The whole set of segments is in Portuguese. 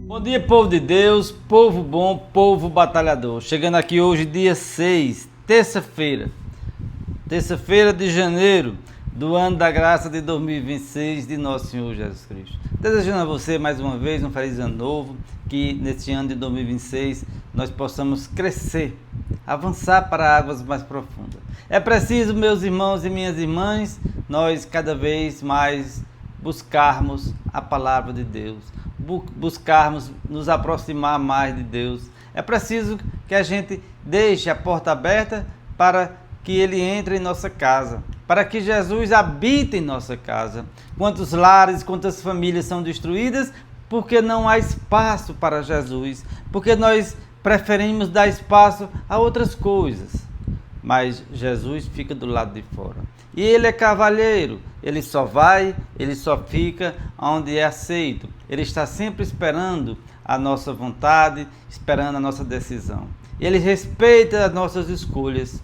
Bom dia, povo de Deus, povo bom, povo batalhador. Chegando aqui hoje, dia 6, terça-feira de janeiro do ano da graça de 2026 de nosso Senhor Jesus Cristo. Desejando a você mais uma vez um feliz ano novo, que neste ano de 2026 nós possamos crescer, avançar para águas mais profundas. É preciso, meus irmãos e minhas irmãs, nós cada vez mais buscarmos a palavra de Deus, buscarmos nos aproximar mais de Deus. É preciso que a gente deixe a porta aberta para que Ele entre em nossa casa, para que Jesus habite em nossa casa. Quantos lares, quantas famílias são destruídas porque não há espaço para Jesus, porque nós preferimos dar espaço a outras coisas. Mas Jesus fica do lado de fora. E Ele é cavalheiro, Ele só vai, Ele só fica onde é aceito. Ele está sempre esperando a nossa vontade, esperando a nossa decisão. Ele respeita as nossas escolhas.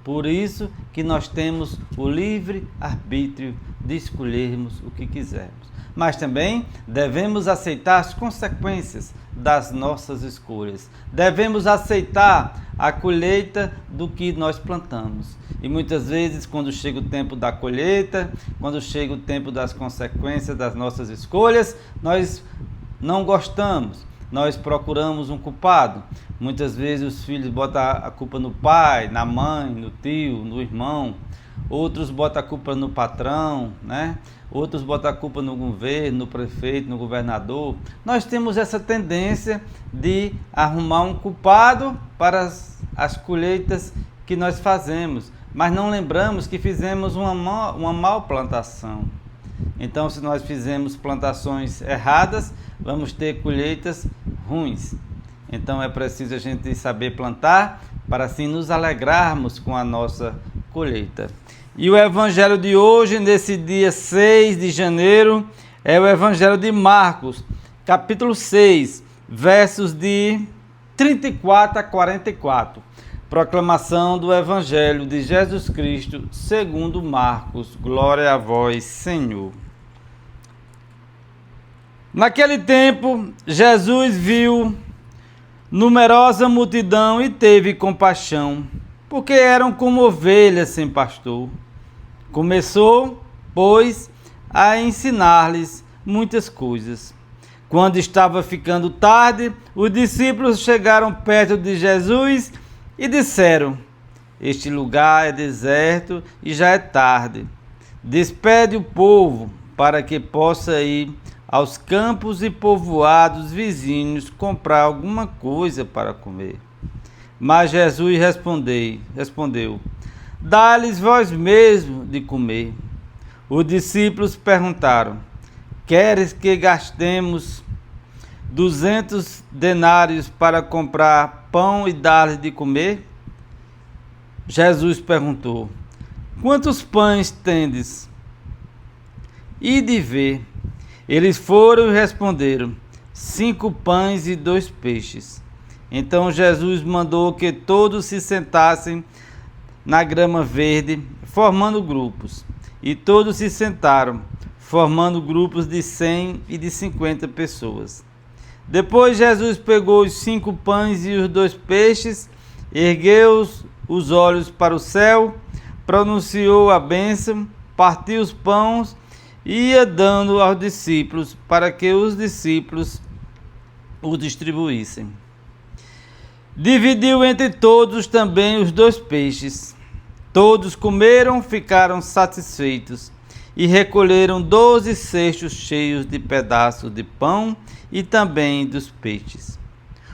Por isso que nós temos o livre arbítrio de escolhermos o que quisermos. Mas também devemos aceitar as consequências das nossas escolhas. Devemos aceitar a colheita do que nós plantamos. E muitas vezes, quando chega o tempo da colheita, quando chega o tempo das consequências das nossas escolhas, nós não gostamos, nós procuramos um culpado. Muitas vezes os filhos botam a culpa no pai, na mãe, no tio, no irmão. Outros botam a culpa no patrão, né? Outros botam a culpa no governo, no prefeito, no governador. Nós temos essa tendência de arrumar um culpado para as colheitas que nós fazemos, mas não lembramos que fizemos uma mal plantação. Então, se nós fizemos plantações erradas, vamos ter colheitas ruins. Então, é preciso a gente saber plantar para assim nos alegrarmos com a nossa colheita. E o evangelho de hoje, nesse dia 6 de janeiro, é o evangelho de Marcos, capítulo 6, versos de 34 a 44. Proclamação do evangelho de Jesus Cristo, segundo Marcos. Glória a vós, Senhor. Naquele tempo, Jesus viu numerosa multidão e teve compaixão, porque eram como ovelhas sem pastor. Começou, pois, a ensinar-lhes muitas coisas. Quando estava ficando tarde, os discípulos chegaram perto de Jesus e disseram: Este lugar é deserto e já é tarde. Despede o povo para que possa ir aos campos e povoados vizinhos comprar alguma coisa para comer. Mas Jesus respondeu: Dá-lhes vós mesmo de comer. Os discípulos perguntaram: Queres que gastemos 200 denários para comprar pão e dar-lhes de comer? Jesus perguntou: Quantos pães tendes? Ide ver. Eles foram e responderam: 5 pães e 2 peixes. Então Jesus mandou que todos se sentassem na grama verde, formando grupos. E todos se sentaram, formando grupos de 100 e de 50 pessoas. Depois Jesus pegou os 5 pães e os 2 peixes, ergueu os olhos para o céu, pronunciou a bênção, partiu os pães e ia dando aos discípulos, para que os discípulos o distribuíssem. Dividiu entre todos também os 2 peixes. Todos comeram, ficaram satisfeitos e recolheram 12 cestos cheios de pedaços de pão e também dos peixes.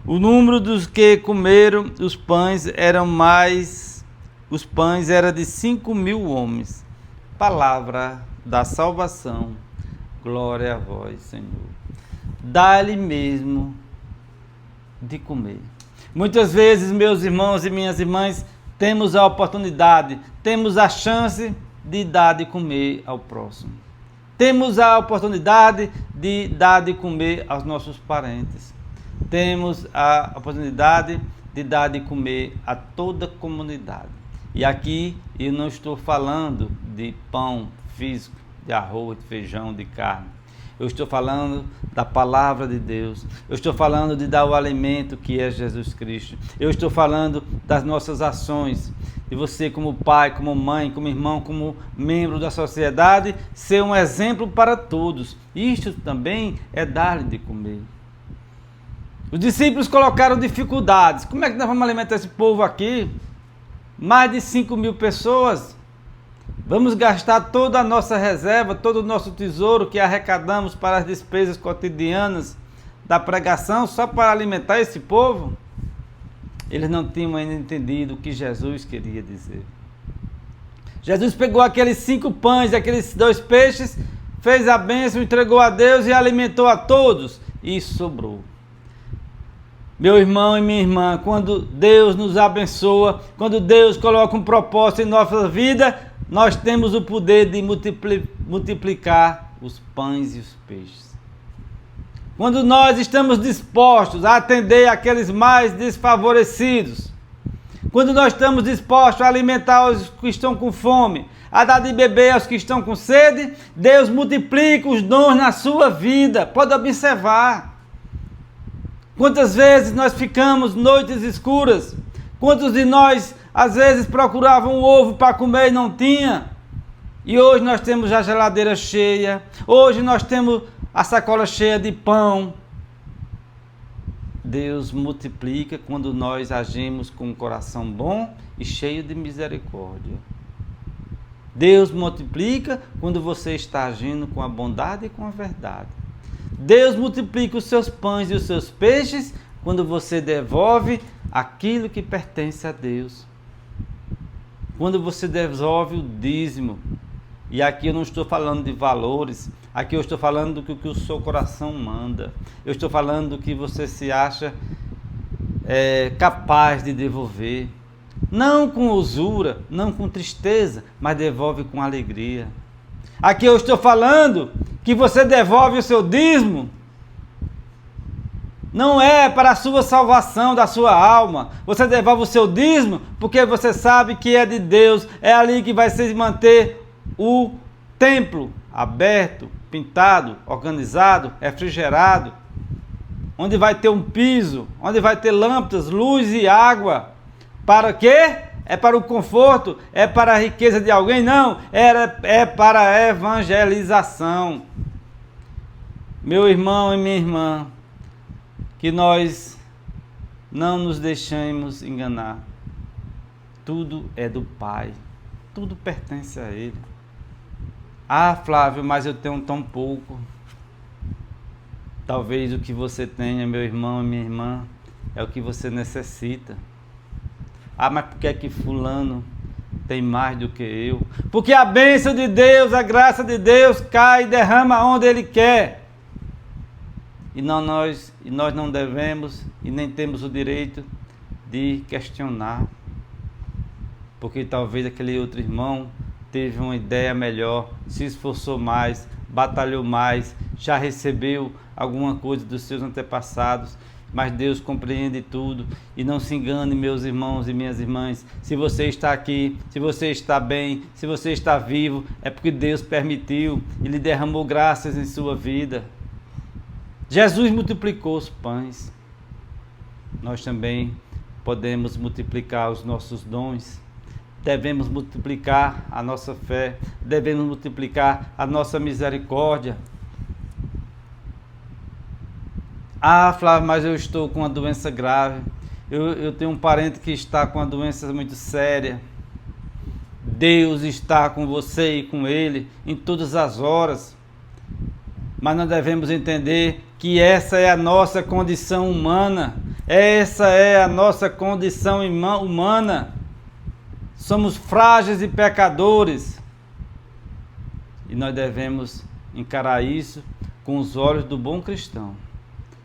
O número dos que comeram os pães era de 5.000 homens. Palavra da salvação. Glória a vós, Senhor. Dá-lhe mesmo de comer. Muitas vezes, meus irmãos e minhas irmãs, temos a oportunidade, temos a chance de dar de comer ao próximo. Temos a oportunidade de dar de comer aos nossos parentes. Temos a oportunidade de dar de comer a toda a comunidade. E aqui eu não estou falando de pão físico, de arroz, de feijão, de carne. Eu estou falando da palavra de Deus. Eu estou falando de dar o alimento que é Jesus Cristo. Eu estou falando das nossas ações. De você como pai, como mãe, como irmão, como membro da sociedade, ser um exemplo para todos. Isto também é dar-lhe de comer. Os discípulos colocaram dificuldades. Como é que nós vamos alimentar esse povo aqui? Mais de 5.000 pessoas. Vamos gastar toda a nossa reserva, todo o nosso tesouro que arrecadamos para as despesas cotidianas da pregação só para alimentar esse povo? Eles não tinham ainda entendido o que Jesus queria dizer. Jesus pegou aqueles 5 pães e aqueles 2 peixes, fez a bênção, entregou a Deus e alimentou a todos. E sobrou. Meu irmão e minha irmã, quando Deus nos abençoa, quando Deus coloca um propósito em nossa vida, nós temos o poder de multiplicar os pães e os peixes. Quando nós estamos dispostos a atender aqueles mais desfavorecidos, quando nós estamos dispostos a alimentar os que estão com fome, a dar de beber aos que estão com sede, Deus multiplica os dons na sua vida. Pode observar. Quantas vezes nós ficamos noites escuras? Quantos de nós, às vezes, procuravam um ovo para comer e não tinha? E hoje nós temos a geladeira cheia. Hoje nós temos a sacola cheia de pão. Deus multiplica quando nós agimos com um coração bom e cheio de misericórdia. Deus multiplica quando você está agindo com a bondade e com a verdade. Deus multiplica os seus pães e os seus peixes quando você devolve aquilo que pertence a Deus. Quando você devolve o dízimo. E aqui eu não estou falando de valores, aqui eu estou falando do que o seu coração manda. Eu estou falando do que você se acha capaz de devolver. Não com usura, não com tristeza, mas devolve com alegria. Aqui eu estou falando que você devolve o seu dízimo, não é para a sua salvação da sua alma. Você devolve o seu dízimo porque você sabe que é de Deus. É ali que vai se manter o templo aberto, pintado, organizado, refrigerado. Onde vai ter um piso, onde vai ter lâmpadas, luz e água. Para quê? É para o conforto? É para a riqueza de alguém? Não, é para a evangelização. Meu irmão e minha irmã, que nós não nos deixemos enganar. Tudo é do Pai, tudo pertence a Ele. Ah, Flávio, mas eu tenho tão pouco. Talvez o que você tenha, meu irmão e minha irmã, é o que você necessita. Ah, mas por que é que fulano tem mais do que eu? Porque a bênção de Deus, a graça de Deus cai e derrama onde Ele quer. E nós não devemos e nem temos o direito de questionar. Porque talvez aquele outro irmão teve uma ideia melhor, se esforçou mais, batalhou mais, já recebeu alguma coisa dos seus antepassados. Mas Deus compreende tudo. E não se engane, meus irmãos e minhas irmãs. Se você está aqui, se você está bem, se você está vivo, é porque Deus permitiu e lhe derramou graças em sua vida. Jesus multiplicou os pães. Nós também podemos multiplicar os nossos dons. Devemos multiplicar a nossa fé. Devemos multiplicar a nossa misericórdia. Ah, Flávio, mas eu estou com uma doença grave. Eu tenho um parente que está com uma doença muito séria. Deus está com você e com ele em todas as horas. Mas nós devemos entender que essa é a nossa condição humana. Essa é a nossa condição humana. Somos frágeis e pecadores. E nós devemos encarar isso com os olhos do bom cristão.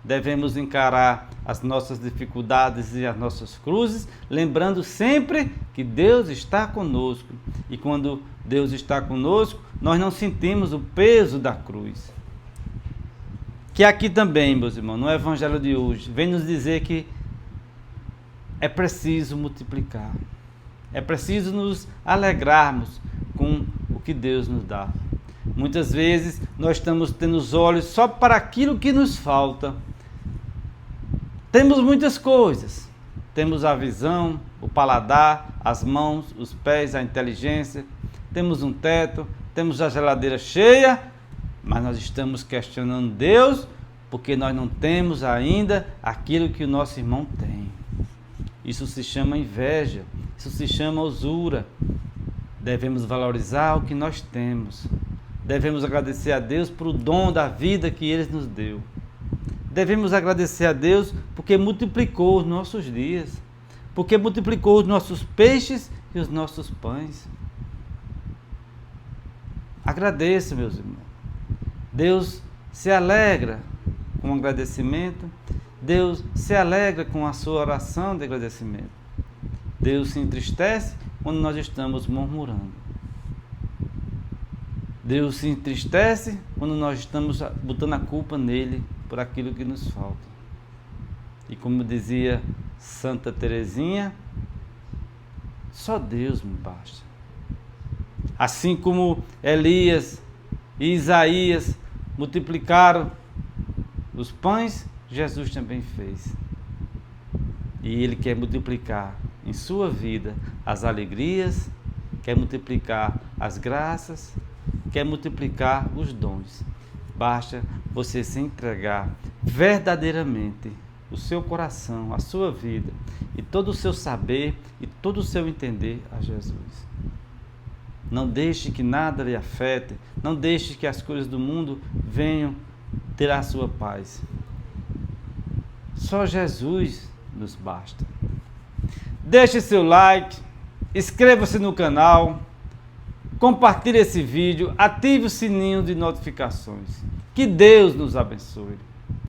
Devemos encarar as nossas dificuldades e as nossas cruzes, lembrando sempre que Deus está conosco. E quando Deus está conosco, nós não sentimos o peso da cruz. Que aqui também, meus irmãos, no Evangelho de hoje, vem nos dizer que é preciso multiplicar. É preciso nos alegrarmos com o que Deus nos dá. Muitas vezes nós estamos tendo os olhos só para aquilo que nos falta. Temos muitas coisas. Temos a visão, o paladar, as mãos, os pés, a inteligência. Temos um teto, temos a geladeira cheia, mas nós estamos questionando Deus porque nós não temos ainda aquilo que o nosso irmão tem. Isso se chama inveja, isso se chama usura. Devemos valorizar o que nós temos. Devemos agradecer a Deus por o dom da vida que Ele nos deu. Devemos agradecer a Deus porque multiplicou os nossos dias, porque multiplicou os nossos peixes e os nossos pães. Agradeça, meus irmãos. Deus se alegra com o agradecimento. Deus se alegra com a sua oração de agradecimento. Deus se entristece quando nós estamos murmurando. Deus se entristece quando nós estamos botando a culpa nele por aquilo que nos falta. E como dizia Santa Teresinha, só Deus me basta. Assim como Elias e Isaías multiplicaram os pães, Jesus também fez. E Ele quer multiplicar em sua vida as alegrias, quer multiplicar as graças, quer multiplicar os dons. Basta você se entregar verdadeiramente o seu coração, a sua vida e todo o seu saber e todo o seu entender a Jesus. Não deixe que nada lhe afete, não deixe que as coisas do mundo venham tirar a sua paz. Só Jesus nos basta. Deixe seu like, inscreva-se no canal, compartilhe esse vídeo, ative o sininho de notificações. Que Deus nos abençoe.